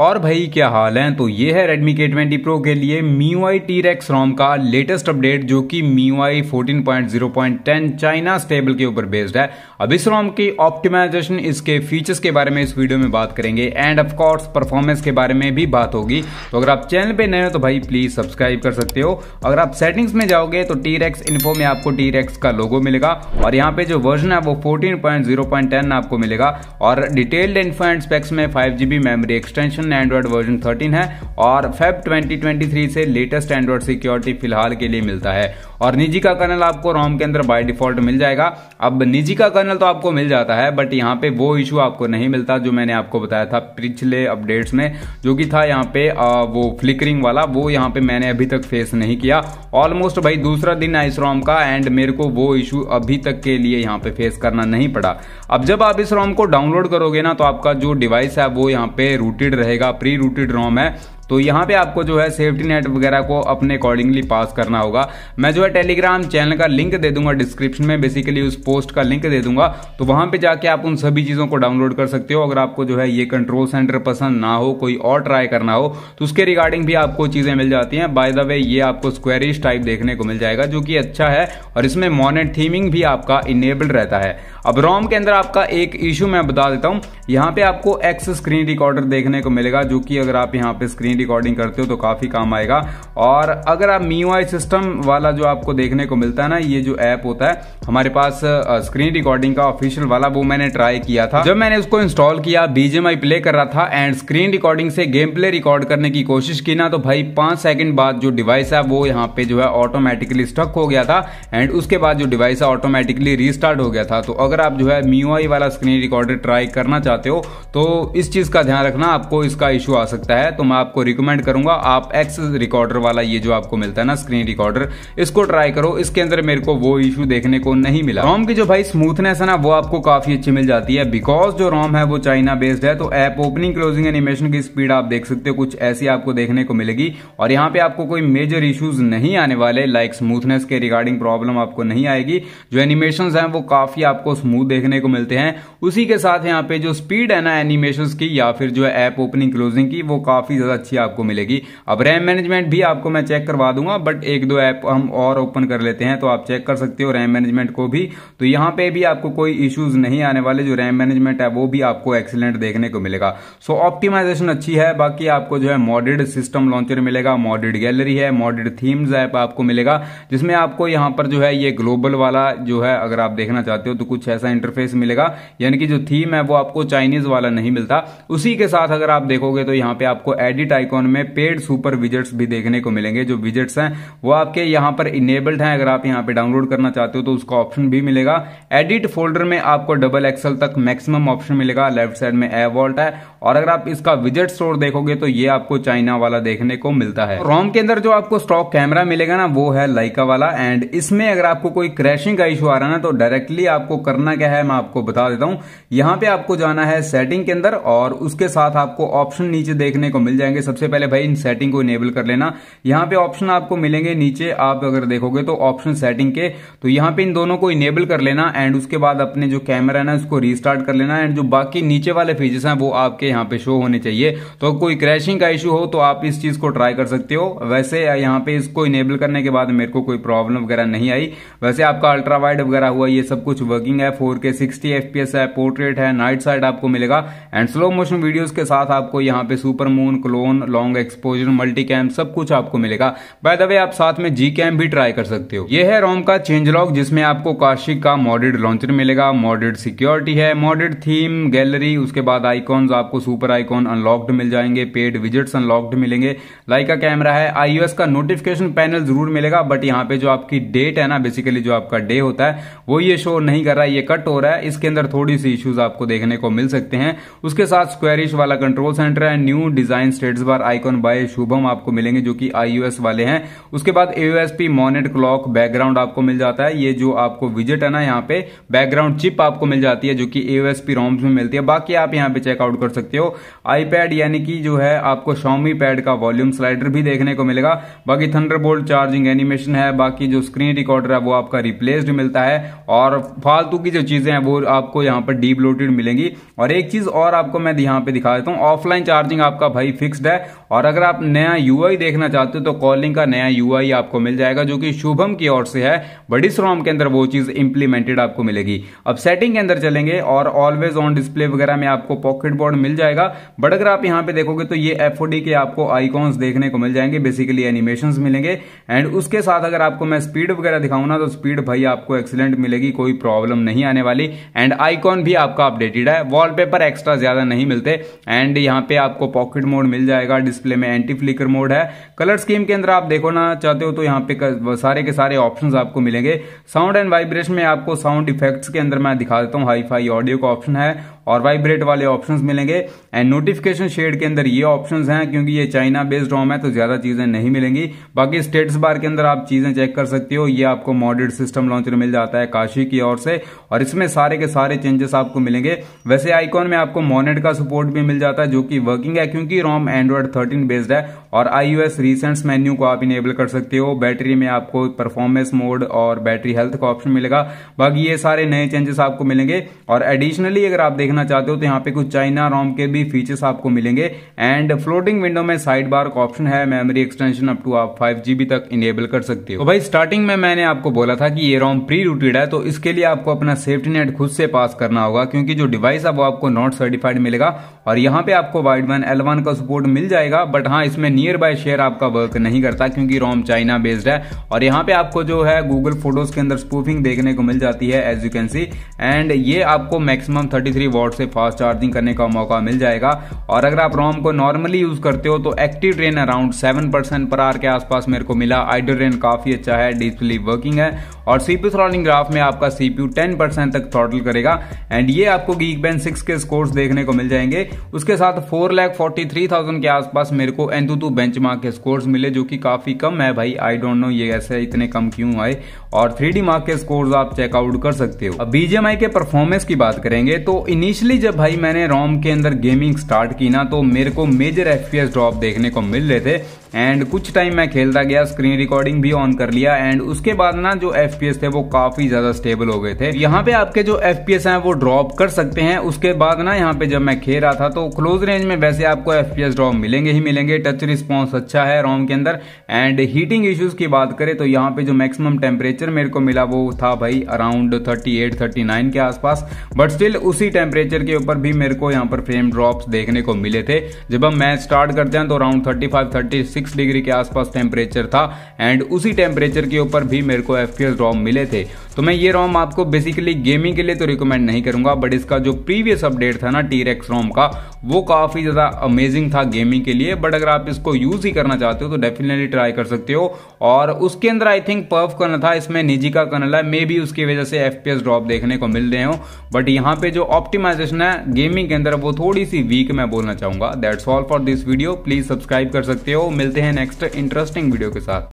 और भाई क्या हाल है। तो ये है Redmi K20 Pro के लिए MIUI T-Rex ROM का लेटेस्ट अपडेट जो कि MIUI 14.0.10 चाइना स्टेबल के ऊपर बेस्ड है। अब इस ROM की ऑप्टिमाइजेशन, इसके फीचर्स के बारे में इस वीडियो में बात करेंगे एंड ऑफ कोर्स परफॉर्मेंस के बारे में भी बात होगी। तो अगर आप चैनल पे नए हो तो भाई प्लीज सब्सक्राइब कर सकते हो। अगर आप सेटिंग्स में जाओगे तो T-Rex इन्फो में आपको T-Rex का लोगो मिलेगा और यहाँ पे जो वर्जन है वो 14.0.10 आपको मिलेगा और डिटेल्ड इन्फो एंड स्पेक्स में 5GB memory extension, Android version 13 है और फेब 2023 से लेटेस्ट एंड्रॉइड सिक्योरिटी फिलहाल के लिए मिलता है और निजी का कर्नल आपको रोम के अंदर बाय डिफॉल्ट मिल जाएगा। अब निजी का कर्नल तो आपको मिल जाता है बट यहाँ पे वो इशू आपको नहीं मिलता जो मैंने आपको बताया था पिछले अपडेट्स में, जो कि था यहाँ पे वो फ्लिकरिंग वाला, वो यहाँ पे मैंने अभी तक फेस नहीं किया। ऑलमोस्ट भाई दूसरा दिन है इस रोम का एंड मेरे को वो इशू अभी तक के लिए यहाँ पे फेस करना नहीं पड़ा। अब जब आप इस रोम को डाउनलोड करोगे ना तो आपका जो डिवाइस है वो यहाँ पे रूटेड रहेगा, प्री रूटेड रोम है, तो यहाँ पे आपको जो है सेफ्टी नेट वगैरह को अपने अकॉर्डिंगली पास करना होगा। मैं जो है टेलीग्राम चैनल का लिंक दे दूंगा डिस्क्रिप्शन में, बेसिकली उस पोस्ट का लिंक दे दूंगा, तो वहां पे जाके आप उन सभी चीजों को डाउनलोड कर सकते हो। अगर आपको जो है ये कंट्रोल सेंटर पसंद ना हो, कोई और ट्राई करना हो तो उसके रिगार्डिंग भी आपको चीजें मिल जाती हैं। बाय द वे ये आपको स्क्वेरिश टाइप देखने को मिल जाएगा जो कि अच्छा है और इसमें मोनेट थीमिंग भी आपका इनेबल्ड रहता है। अब रोम के अंदर आपका एक इशू मैं बता देता हूं, यहाँ पे आपको एक्स स्क्रीन रिकॉर्डर देखने को मिलेगा जो कि अगर आप यहाँ पे स्क्रीन रिकॉर्डिंग करते हो तो काफी काम आएगा। और अगर आप MIUI सिस्टम वाला जो आपको देखने को मिलता है ना, ये जो ऐप होता है हमारे पास स्क्रीन रिकॉर्डिंग का ऑफिशियल वाला, वो मैंने ट्राई किया था। जब मैंने उसको इंस्टॉल किया, BGMI प्ले कर रहा था एंड स्क्रीन रिकॉर्डिंग से गेम प्ले रिकॉर्ड करने की कोशिश की ना, तो भाई 5 सेकंड बाद जो डिवाइस है वो यहाँ पे जो है ऑटोमेटिकली स्टक हो गया था एंड उसके बाद जो डिवाइस है ऑटोमेटिकली रीस्टार्ट हो गया था। तो अगर आप जो है MIUI वाला स्क्रीन रिकॉर्डर ट्राई करना चाहते हो तो इस चीज का ध्यान रखना, आपको इसका इशू आ सकता है। तो मैं आपको रिकमेंड करूंगा आप एक्स रिकॉर्डर वाला ये जो आपको मिलता है ना स्क्रीन रिकॉर्डर, इसको ट्राई करो। इसके अंदर मेरे को वो इशू देखने को नहीं मिला। रोम की जो भाई स्मूथनेस है ना वो आपको काफी अच्छी मिल जाती है बिकॉज जो रोम है वो चाइना बेस्ड है। तो ऐप ओपनिंग क्लोजिंग एनिमेशन की स्पीड आप देख सकते हो कुछ ऐसी आपको देखने को मिलेगी और यहाँ पे आपको कोई मेजर इश्यूज नहीं आने वाले, लाइक स्मूथनेस के रिगार्डिंग प्रॉब्लम आपको नहीं आएगी। जो एनिमेशंस हैं वो काफी आपको स्मूथ देखने को मिलते हैं। उसी के साथ यहाँ पे जो स्पीड है ना एनिमेशंस की या फिर जो है ऐप ओपनिंग क्लोजिंग की, वो काफी ज्यादा अच्छी आपको मिलेगी। अब रैम मैनेजमेंट भी आपको मैं चेक करवा दूंगा बट एक दो ऐप हम और ओपन कर लेते हैं तो आप चेक कर सकते हो रैम मैनेजमेंट को भी। तो यहाँ पे भी आपको कोई इश्यूज नहीं आने वाले, जो रैम मैनेजमेंट है वो भी आपको एक्सीलेंट देखने को मिलेगा। सो ऑप्टिमाइजेशन अच्छी है। बाकी आपको जो है मॉडेड सिस्टम लॉन्चर मिलेगा, मॉडेड गैलरी है, मॉडेड थीम्स ऐप आपको मिलेगा जिसमें आपको यहाँ पर जो है ये ग्लोबल वाला जो है अगर आप देखना चाहते हो तो कुछ ऐसा इंटरफेस मिलेगा, यानी कि जो थीम है वो आपको चाइनीज वाला नहीं मिलता। उसी के साथ अगर आप देखोगे तो यहाँ पे आपको एडिट आइकॉन में पेड सुपर विजेट्स भी देखने को मिलेंगे। जो विजेट्स हैं वो आपके यहाँ पर इनेबल्ड हैं, अगर आप यहाँ पे डाउनलोड करना चाहते हो तो उसका ऑप्शन भी मिलेगा। एडिट फोल्डर में आपको डबल एक्सल तक मैक्सिमम ऑप्शन मिलेगा, लेफ्ट साइड में ए वॉल्ट है और अगर आप इसका विजेट स्टोर देखोगे तो ये आपको चाइना वाला देखने को मिलता है। रोम के अंदर जो आपको स्टॉक कैमरा मिलेगा ना वो है लाइका वाला एंड इसमें अगर आपको कोई क्रैशिंग का इशू आ रहा है ना तो डायरेक्टली आपको करना क्या है मैं आपको बता देता हूं। यहाँ पे आपको जाना है सेटिंग के अंदर और उसके साथ आपको ऑप्शन नीचे देखने को मिल जाएंगे। सबसे पहले भाई इन सेटिंग को इनेबल कर लेना। यहाँ पे ऑप्शन आपको मिलेंगे नीचे, आप अगर देखोगे तो ऑप्शन सेटिंग के, तो यहाँ पे इन दोनों को इनेबल कर लेना एंड उसके बाद अपने जो कैमरा है ना उसको रीस्टार्ट कर लेना एंड जो बाकी नीचे वाले फीचर्स हैं वो आपके यहाँ पे शो होने चाहिए। तो कोई क्रैशिंग का इशू हो तो आप इस चीज को ट्राई कर सकते हो। वैसे यहाँ पे इसको इनेबल करने के बाद मेरे को कोई प्रॉब्लम वगैरह नहीं आई। वैसे आपका अल्ट्रा वाइड वगैरह हुआ, ये सब कुछ वर्किंग है, 4K 60 FPS है, पोर्ट्रेट है, नाइट साइड आपको मिलेगा एंड स्लो मोशन वीडियोस के साथ आपको यहाँ पे super moon, clone, long exposure, multi cam सब कुछ आपको मिलेगा। बाय द वे आप साथ में जी कैम भी ट्राई कर सकते हो। ये है रोम का चेंज लॉग जिसमें आपको काशिक का मॉडेड लॉन्चर मिलेगा, मॉडेड सिक्योरिटी है, मॉडेड थीम गैलरी, उसके बाद आइकॉन्स आपको सुपर आइकॉन अनलॉक्ड मिल जाएंगे, पेड विजेट्स अनलॉक्ड मिलेंगे, लाइका कैमरा है, iOS का नोटिफिकेशन पैनल जरूर मिलेगा बट यहाँ पे जो आपकी डेट है ना, बेसिकली जो आपका डे होता है वो ये शो नहीं कर रहा है, ये कट हो रहा है। इसके अंदर थोड़ी सी इश्यूज आपको देखने को मिल सकते हैं। उसके साथ स्क्वेरिश वाला कंट्रोल सेंटर है, new design status bar icon बाय शुभम आपको मिलेंगे जो कि iOS वाले हैं। उसके बाद AOSP मोनेट क्लॉक बैकग्राउंड आपको मिल जाता है। ये जो आपको विजेट है ना यहाँ पे बैकग्राउंड चिप आपको मिल जाती है जो कि AOSP रोम्स में मिलती है। बाकी आप यहाँ पे चेकआउट कर सकते सकते हो। आईपैड यानी कि जो है आपको Xiaomi पैड का वॉल्यूम स्लाइडर भी देखने को मिलेगा। बाकी थंडरबोल्ट चार्जिंग एनिमेशन है। बाकी जो स्क्रीन रिकॉर्डर है वो आपका रिप्लेस्ड मिलता है और फालतू की जो चीजें हैं वो आपको यहाँ पर डीब्लोटेड मिलेंगी। और एक चीज और आपको मैं यहाँ पे दिखा देता हूँ, ऑफलाइन चार्जिंग आपका भाई फिक्स्ड है। और अगर आप नया यूआई देखना चाहते हो तो कॉलिंग का नया यूआई आपको मिल जाएगा जो कि शुभम की ओर से है। बड़ी ROM के अंदर वो चीज इंप्लीमेंटेड आपको मिलेगी। अब सेटिंग के अंदर चलेंगे और ऑलवेज ऑन डिस्प्ले वगैरह में आपको पॉकेट बोर्ड मिल जाएगा। बट अगर आप यहाँ पे देखोगे तो ये FOD के आपको आइकॉन्स देखने को मिल जाएंगे, बेसिकली एनिमेशंस मिलेंगे। एंड उसके साथ अगर आपको मैं स्पीड वगैरह दिखाऊं ना तो स्पीड भाई आपको एक्सीलेंट मिलेगी, कोई प्रॉब्लम नहीं आने वाली। एंड आइकॉन भी आपका अपडेटेड है, वॉलपेपर एक्स्ट्रा ज्यादा नहीं मिलते। एंड यहाँ पे आपको पॉकेट मोड मिल जाएगा, डिस्प्ले में एंटी फ्लिकर मोड है। कलर स्कीम के अंदर आप देखो ना चाहते हो तो यहाँ पे सारे के सारे ऑप्शंस आपको मिलेंगे। साउंड एंड वाइब्रेशन में आपको साउंड इफेक्ट्स के अंदर मैं दिखा देता हूँ, हाई फाई ऑडियो का ऑप्शन है और वाइब्रेट वाले ऑप्शंस मिलेंगे। एंड नोटिफिकेशन शेड के अंदर ये ऑप्शंस हैं, क्योंकि ये चाइना बेस्ड ROM है तो ज्यादा चीजें नहीं मिलेंगी। बाकी स्टेटस बार के अंदर आप चीजें चेक कर सकते हो। ये आपको मॉडेड सिस्टम लॉन्चर मिल जाता है काशी की ओर से और इसमें सारे के सारे चेंजेस आपको मिलेंगे। वैसे आइकॉन में आपको मोनेट का सपोर्ट भी मिल जाता है जो कि वर्किंग है, क्योंकि ROM एंड्रॉइड 13 बेस्ड है। और iOS रिसेंट्स मेन्यू को आप इनेबल कर सकते हो। बैटरी में आपको परफॉर्मेंस मोड और बैटरी हेल्थ का ऑप्शन मिलेगा। बाकी ये सारे नए चेंजेस आपको मिलेंगे। और एडिशनली अगर आप देखना चाहते हो तो यहाँ पे कुछ चाइना ROM के भी फीचर्स आपको मिलेंगे। एंड फ्लोटिंग विंडो में साइड बार का ऑप्शन है, मेमोरी एक्सटेंशन अप टू आप 5GB तक इनेबल कर सकते हो। तो भाई स्टार्टिंग में मैंने आपको बोला था कि ये ROM प्री रूटेड है, तो इसके लिए आपको अपना सेफ्टी नेट खुद से पास करना होगा, क्योंकि जो डिवाइस है वो आपको नॉट सर्टिफाइड मिलेगा। और यहाँ पे आपको Wideband L1 का सपोर्ट मिल जाएगा। बट हाँ, इसमें नियर बाय शेयर आपका वर्क नहीं करता, क्योंकि ROM चाइना बेस्ड है। और यहाँ पे आपको जो है गूगल फोटोज के अंदर स्पूफिंग देखने को मिल जाती है, as you can see. And ये आपको मैक्सिमम 33 वॉट से फास्ट चार्जिंग करने का मौका मिल जाएगा। और अगर आप ROM को नॉर्मली यूज करते हो तो active rain around 7% per hour के आसपास मेरे को मिला। आइडल रेन काफी अच्छा है, डीपली वर्किंग है। और CPU थ्रॉटलिंग ग्राफ में आपका CPU 10% तक थ्रॉटल करेगा। एंड ये आपको Geekbench 6 के स्कोर्स देखने को मिल जाएंगे। उसके साथ 4,43,000 के आसपास मेरे को Antutu बेंचमार्क के स्कोर्स मिले, जो कि काफी कम है भाई। आई डोंट नो ये ऐसे इतने कम क्यों आए। और 3D मार्क के स्कोर्स आप चेकआउट कर सकते हो। अब BGMI के परफॉर्मेंस की बात करेंगे तो इनिशियली जब भाई मैंने ROM के अंदर गेमिंग स्टार्ट की ना तो मेरे को मेजर FPS ड्रॉप देखने को मिल रहे थे। एंड कुछ टाइम मैं खेलता गया, स्क्रीन रिकॉर्डिंग भी ऑन कर लिया। एंड उसके बाद ना जो FPS थे वो काफी ज्यादा स्टेबल हो गए थे। यहाँ पे आपके जो FPS हैं वो ड्रॉप कर सकते हैं। उसके बाद ना यहाँ पे जब मैं खेल रहा था तो क्लोज रेंज में वैसे आपको FPS ड्रॉप मिलेंगे ही मिलेंगे। टच रिस्पॉन्स अच्छा है ROM के अंदर। एंड हीटिंग इश्यूज की बात करें तो यहाँ पे जो मैक्सिमम टेम्परेचर मेरे को मिला वो था भाई अराउंड 38-39 के आसपास। बट स्टिल उसी टेम्परेचर के ऊपर भी मेरे को यहाँ पर फ्रेम ड्रॉप्स देखने को मिले थे। जब हम मैच स्टार्ट करते हैं तो अराउंड 35-36 डिग्री के आसपास टेम्परेचर था। एंड उसी टेम्परेचर के ऊपर भी मेरे को FPS ड्रॉप मिले थे। तो मैं ये ROM आपको बेसिकली गेमिंग के लिए तो रिकमेंड नहीं करूंगा, बट इसका जो प्रीवियस अपडेट था ना T-Rex ROM का, वो काफी ज्यादा अमेजिंग था गेमिंग के लिए। बट अगर आप इसको यूज ही करना चाहते हो तो डेफिनेटली ट्राई कर सकते हो। और उसके अंदर आई थिंक पर्फ कर्नल था, इसमें निजी का कर्नल है, मे बी उसकी वजह से FPS ड्रॉप देखने को मिल रहे हो। बट यहाँ पे जो ऑप्टिमाइजेशन है गेमिंग के अंदर वो थोड़ी सी वीक मैं बोलना चाहूंगा। That's all for this video. Please subscribe कर सकते हो। मिलते हैं नेक्स्ट इंटरेस्टिंग वीडियो के साथ।